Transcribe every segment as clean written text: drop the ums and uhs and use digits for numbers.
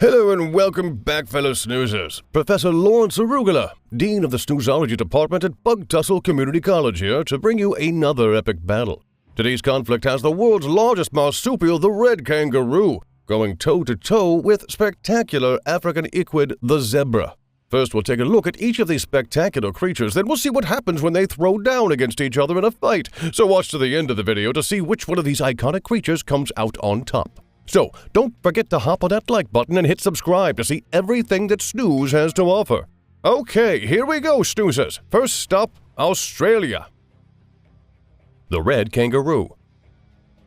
Hello and welcome back, fellow snoozers. Professor Lawrence Arugula, Dean of the Snoozology Department at Bug Tussle Community College here to bring you another epic battle. Today's conflict has the world's largest marsupial, the red kangaroo, going toe-to-toe with spectacular African equid, the zebra. First, we'll take a look at each of these spectacular creatures, then we'll see what happens when they throw down against each other in a fight. So watch to the end of the video to see which one of these iconic creatures comes out on top. So, don't forget to hop on that like button and hit subscribe to see everything that Snooze has to offer. Okay, here we go, snoozers. First stop, Australia. The red kangaroo.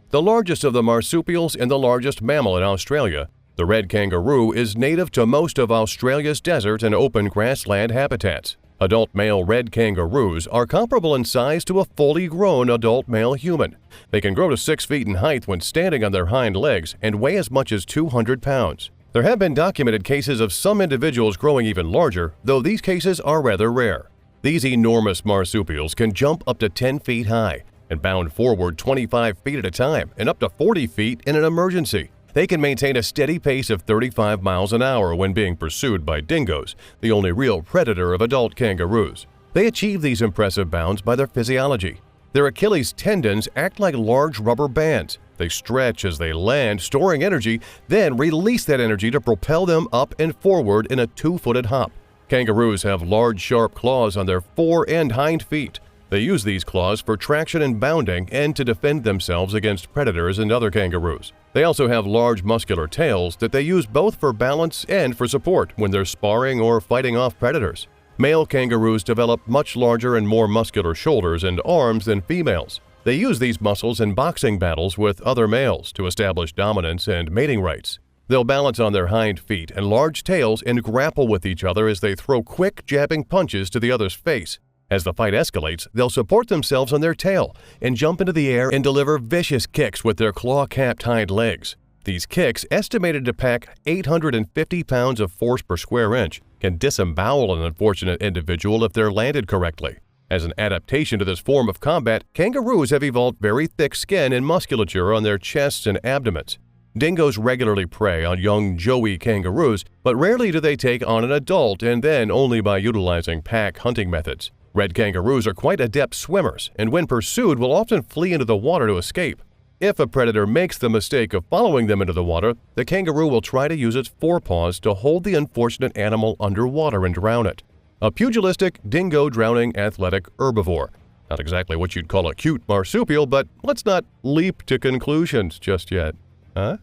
The largest of the marsupials and the largest mammal in Australia, the red kangaroo is native to most of Australia's desert and open grassland habitats. Adult male red kangaroos are comparable in size to a fully grown adult male human. They can grow to 6 feet in height when standing on their hind legs and weigh as much as 200 pounds. There have been documented cases of some individuals growing even larger, though these cases are rather rare. These enormous marsupials can jump up to 10 feet high and bound forward 25 feet at a time and up to 40 feet in an emergency. They can maintain a steady pace of 35 miles an hour when being pursued by dingoes, the only real predator of adult kangaroos. They achieve these impressive bounds by their physiology. Their Achilles tendons act like large rubber bands. They stretch as they land, storing energy, then release that energy to propel them up and forward in a 2-footed hop. Kangaroos have large, sharp claws on their fore and hind feet. They use these claws for traction and bounding and to defend themselves against predators and other kangaroos. They also have large muscular tails that they use both for balance and for support when they're sparring or fighting off predators. Male kangaroos develop much larger and more muscular shoulders and arms than females. They use these muscles in boxing battles with other males to establish dominance and mating rights. They'll balance on their hind feet and large tails and grapple with each other as they throw quick, jabbing punches to the other's face. As the fight escalates, they'll support themselves on their tail and jump into the air and deliver vicious kicks with their claw-capped hind legs. These kicks, estimated to pack 850 pounds of force per square inch, can disembowel an unfortunate individual if they're landed correctly. As an adaptation to this form of combat, kangaroos have evolved very thick skin and musculature on their chests and abdomens. Dingoes regularly prey on young joey kangaroos, but rarely do they take on an adult, and then only by utilizing pack hunting methods. Red kangaroos are quite adept swimmers, and when pursued will often flee into the water to escape. If a predator makes the mistake of following them into the water, the kangaroo will try to use its forepaws to hold the unfortunate animal underwater and drown it. A pugilistic, dingo-drowning athletic herbivore. Not exactly what you'd call a cute marsupial, but let's not leap to conclusions just yet. Huh?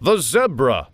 The zebra.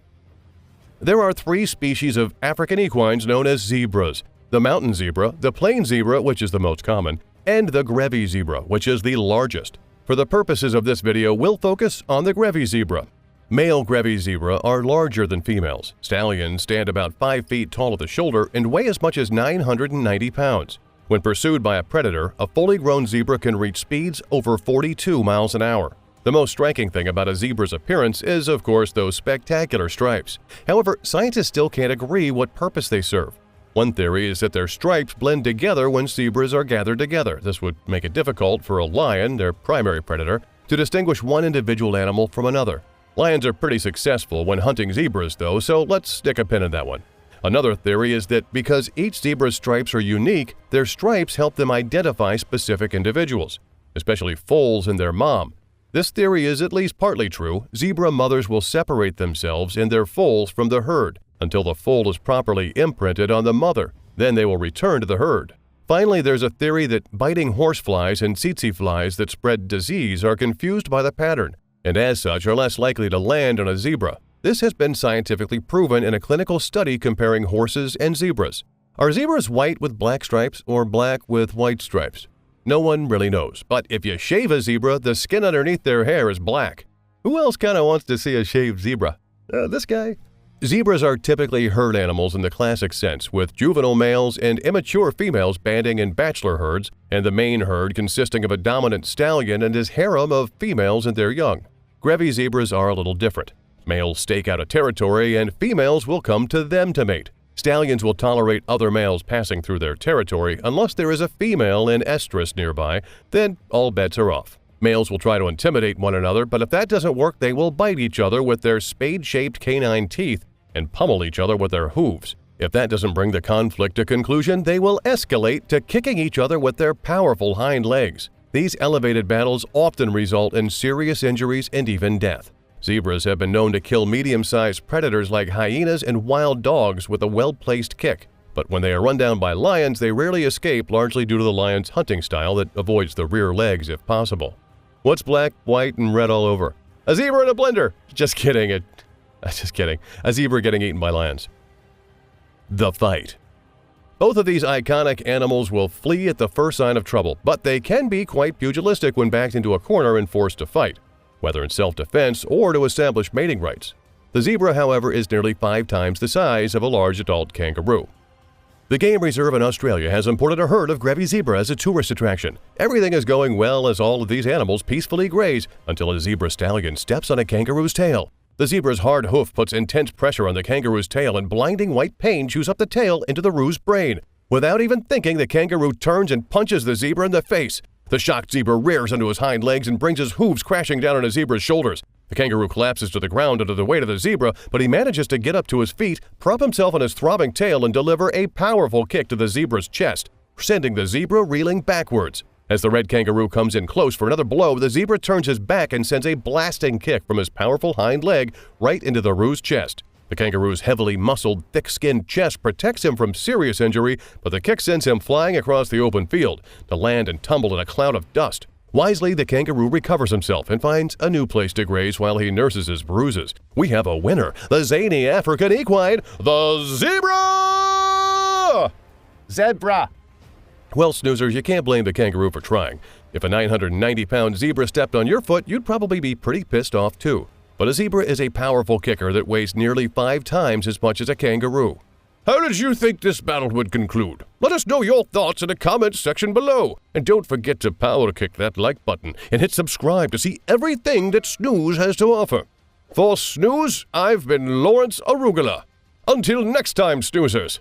There are 3 species of African equines known as zebras: the mountain zebra, the plain zebra, which is the most common, and the Grevy zebra, which is the largest. For the purposes of this video, we'll focus on the Grevy zebra. Male Grevy zebra are larger than females. Stallions stand about 5 feet tall at the shoulder and weigh as much as 990 pounds. When pursued by a predator, a fully grown zebra can reach speeds over 42 miles an hour. The most striking thing about a zebra's appearance is, of course, those spectacular stripes. However, scientists still can't agree what purpose they serve. One theory is that their stripes blend together when zebras are gathered together. This would make it difficult for a lion, their primary predator, to distinguish one individual animal from another. Lions are pretty successful when hunting zebras, though, so let's stick a pin in that one. Another theory is that because each zebra's stripes are unique, their stripes help them identify specific individuals, especially foals and their mom. This theory is at least partly true. Zebra mothers will separate themselves and their foals from the herd until the foal is properly imprinted on the mother. Then they will return to the herd. Finally, there's a theory that biting horseflies and tsetse flies that spread disease are confused by the pattern, and as such are less likely to land on a zebra. This has been scientifically proven in a clinical study comparing horses and zebras. Are zebras white with black stripes or black with white stripes? No one really knows, but if you shave a zebra, the skin underneath their hair is black. Who else kind of wants to see a shaved zebra? This guy? Zebras are typically herd animals in the classic sense, with juvenile males and immature females banding in bachelor herds, and the main herd consisting of a dominant stallion and his harem of females and their young. Grevy zebras are a little different. Males stake out a territory, and females will come to them to mate. Stallions will tolerate other males passing through their territory unless there is a female in estrus nearby, then all bets are off. Males will try to intimidate one another, but if that doesn't work, they will bite each other with their spade-shaped canine teeth and pummel each other with their hooves. If that doesn't bring the conflict to conclusion, they will escalate to kicking each other with their powerful hind legs. These elevated battles often result in serious injuries and even death. Zebras have been known to kill medium-sized predators like hyenas and wild dogs with a well-placed kick. But when they are run down by lions, they rarely escape, largely due to the lion's hunting style that avoids the rear legs if possible. What's black, white, and red all over? A zebra in a blender! Just kidding. Just kidding. A zebra getting eaten by lions. The fight. Both of these iconic animals will flee at the first sign of trouble, but they can be quite pugilistic when backed into a corner and forced to fight, whether in self-defense or to establish mating rights. The zebra, however, is nearly 5 times the size of a large adult kangaroo. The Game Reserve in Australia has imported a herd of Grevy's zebra as a tourist attraction. Everything is going well as all of these animals peacefully graze until a zebra stallion steps on a kangaroo's tail. The zebra's hard hoof puts intense pressure on the kangaroo's tail, and blinding white pain chews up the tail into the roo's brain. Without even thinking, the kangaroo turns and punches the zebra in the face. The shocked zebra rears onto his hind legs and brings his hooves crashing down on the zebra's shoulders. The kangaroo collapses to the ground under the weight of the zebra, but he manages to get up to his feet, prop himself on his throbbing tail, and deliver a powerful kick to the zebra's chest, sending the zebra reeling backwards. As the red kangaroo comes in close for another blow, the zebra turns his back and sends a blasting kick from his powerful hind leg right into the roo's chest. The kangaroo's heavily muscled, thick-skinned chest protects him from serious injury, but the kick sends him flying across the open field, to land and tumble in a cloud of dust. Wisely, the kangaroo recovers himself and finds a new place to graze while he nurses his bruises. We have a winner, the zany African equine, the zebra! Zebra. Well, snoozers, you can't blame the kangaroo for trying. If a 990-pound zebra stepped on your foot, you'd probably be pretty pissed off too. But a zebra is a powerful kicker that weighs nearly 5 times as much as a kangaroo. How did you think this battle would conclude? Let us know your thoughts in the comments section below. And don't forget to power kick that like button and hit subscribe to see everything that Snoozz has to offer. For Snoozz, I've been Lawrence Arugula. Until next time, snoozers.